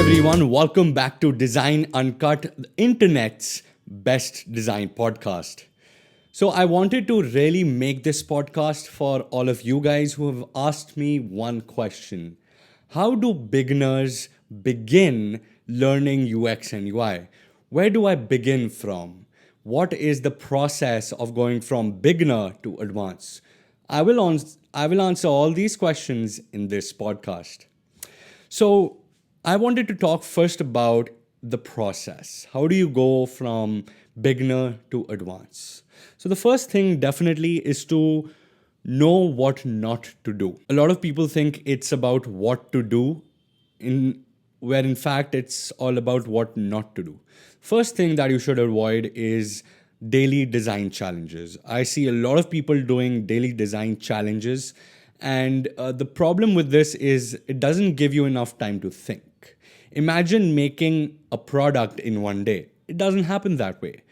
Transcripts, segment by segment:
everyone, welcome back to Design Uncut, the internet's best design podcast. So, I wanted to really make this podcast for all of you guys who have asked me one question. How do beginners begin learning UX and UI? Where do I begin from? What is the process of going from beginner to advanced? I will answer all these questions in this podcast. So, I wanted to talk first about the process. How do you go from beginner to advanced? So, the first thing definitely is to know what not to do. A lot of people think it's about what to do, in where in fact it's all about what not to do. First thing that you should avoid is daily design challenges. I see a lot of people doing daily design challenges, and the problem with this is it doesn't give you enough time to think. Imagine making a product in one day. It doesn't happen that way.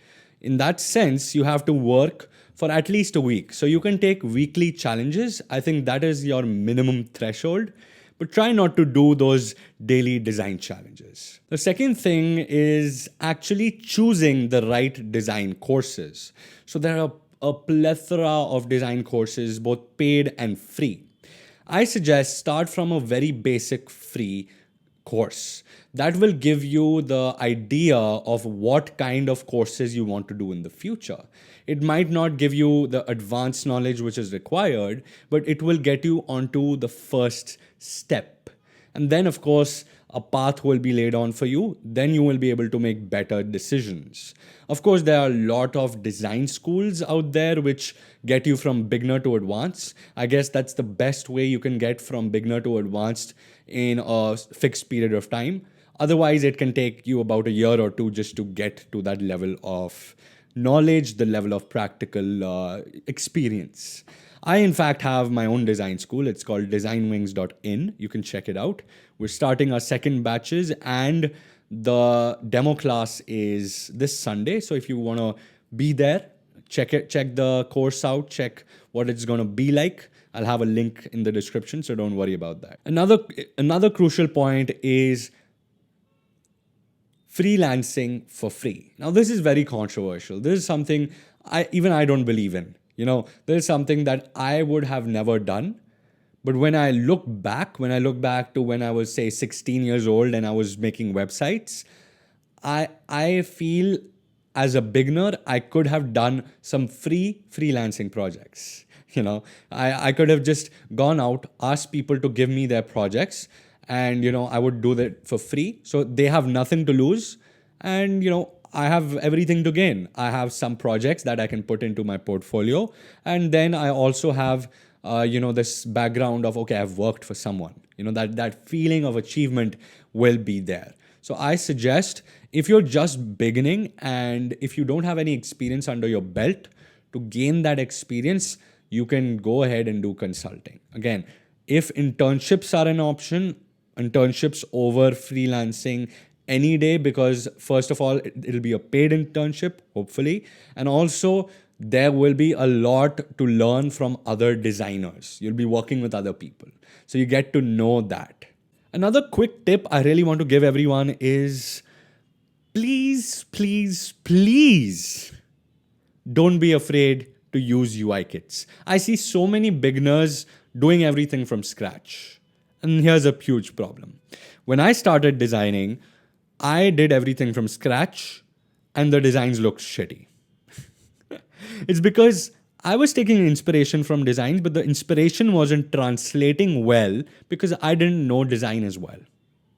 In that sense, you have to work for at least a week. So you can take weekly challenges. I think that is your minimum threshold, but try not to do those daily design challenges. The second thing is actually choosing the right design courses. So there are a plethora of design courses, both paid and free. I suggest start from a very basic free course. That will give you the idea of what kind of courses you want to do in the future. It might not give you the advanced knowledge which is required, but it will get you onto the first step. And then, of course, a path will be laid on for you. Then you will be able to make better decisions. Of course, there are a lot of design schools out there which get you from beginner to advanced. I guess that's the best way you can get from beginner to advanced in a fixed period of time. Otherwise, it can take you about a year or two just to get to that level of knowledge, the level of practical experience. I, in fact, have my own design school. It's called designwings.in. You can check it out. We're starting our second batches, and the demo class is this Sunday. So if you want to be there, check the course out, check what it's going to be like. I'll have a link in the description, so don't worry about that. Another crucial point is freelancing for free. Now, this is very controversial. This is something I don't believe in. This is something that I would have never done. But when I look back to when I was, say, 16 years old and I was making websites, I feel as a beginner, I could have done some free freelancing projects. I could have just gone out, asked people to give me their projects, and, I would do that for free. So they have nothing to lose. And, I have everything to gain. I have some projects that I can put into my portfolio. And then I also have, this background of, okay, I've worked for someone. That feeling of achievement will be there. So I suggest if you're just beginning and if you don't have any experience under your belt, to gain that experience, you can go ahead and do consulting. Again, if internships are an option, internships over freelancing any day, because first of all, it'll be a paid internship, hopefully. And also, there will be a lot to learn from other designers. You'll be working with other people. So you get to know that. Another quick tip I really want to give everyone is please, please, please don't be afraid to use UIKits. I see so many beginners doing everything from scratch. And here's a huge problem. When I started designing, I did everything from scratch and the designs looked shitty. It's because I was taking inspiration from designs, but the inspiration wasn't translating well because I didn't know design as well.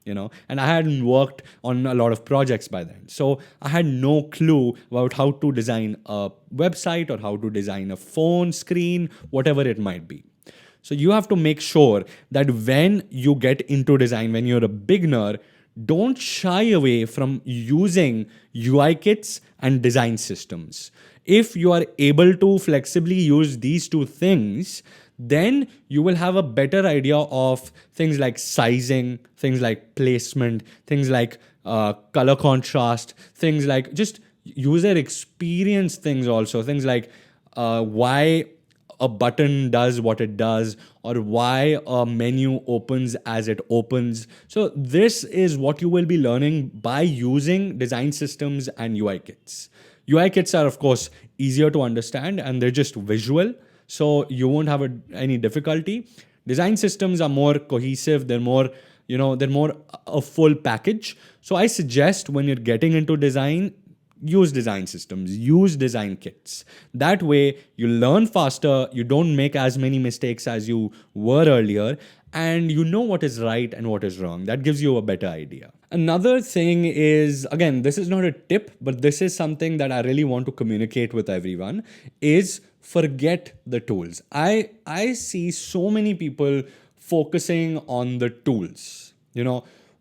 And I hadn't worked on a lot of projects by then. So I had no clue about how to design a website or how to design a phone screen, whatever it might be. So you have to make sure that when you get into design, when you're a beginner, don't shy away from using UI kits and design systems. If you are able to flexibly use these two things, then you will have a better idea of things like sizing, things like placement, things like color contrast, things like just user experience things also, things like why a button does what it does, or why a menu opens as it opens. So this is what you will be learning by using design systems and UI kits. UI kits are, of course, easier to understand and they're just visual, so you won't have any difficulty. Design systems are more cohesive, they're more, they're more a full package. So I suggest when you're getting into design, use design systems, use design kits. That way, you learn faster, you don't make as many mistakes as you were earlier, and you know what is right and what is wrong. That gives you a better idea. Another thing is, again, this is not a tip, but this is something that I really want to communicate with everyone, is forget the tools. I see so many people focusing on the tools.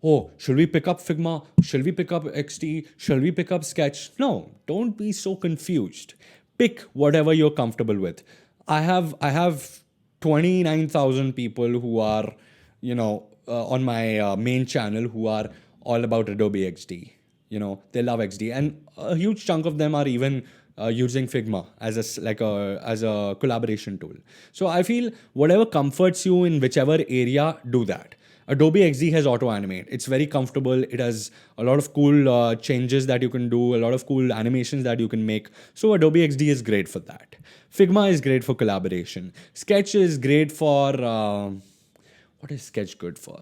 Oh, should we pick up Figma? Should we pick up XD? Should we pick up Sketch? No, don't be so confused. Pick whatever you're comfortable with. I have 29,000 people who are, on my main channel who are all about Adobe XD. They love XD, and a huge chunk of them are even using Figma as a collaboration tool. So I feel whatever comforts you in whichever area, do that. Adobe XD has auto animate. It's very comfortable. It has a lot of cool changes that you can do, a lot of cool animations that you can make. So Adobe XD is great for that. Figma is great for collaboration. Sketch is great for what is Sketch good for?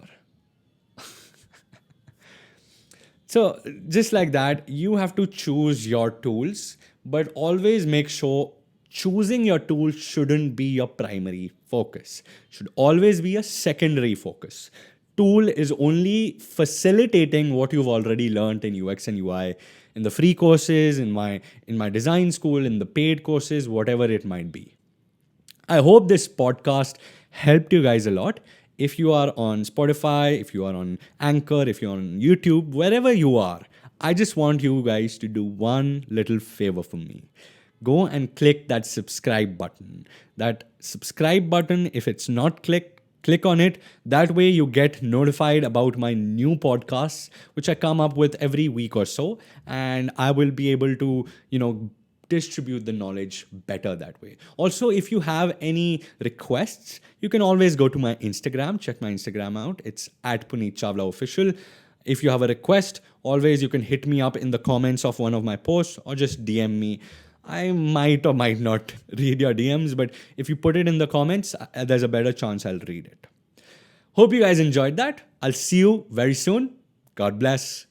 So just like that, you have to choose your tools, but always make sure choosing your tool shouldn't be your primary focus. Should always be a secondary focus. Tool is only facilitating what you've already learned in UX and UI, in the free courses, in my design school, in the paid courses, whatever it might be. I hope this podcast helped you guys a lot. If you are on Spotify, if you are on Anchor, if you're on YouTube, wherever you are, I just want you guys to do one little favor for me. Go and click that subscribe button. That subscribe button, if it's not clicked, click on it. That way you get notified about my new podcasts, which I come up with every week or so. And I will be able to, distribute the knowledge better that way. Also, if you have any requests, you can always go to my Instagram. Check my Instagram out. It's at Puneet Chawla Official. If you have a request, always you can hit me up in the comments of one of my posts or just DM me. I might or might not read your DMs, but if you put it in the comments, there's a better chance I'll read it. Hope you guys enjoyed that. I'll see you very soon. God bless.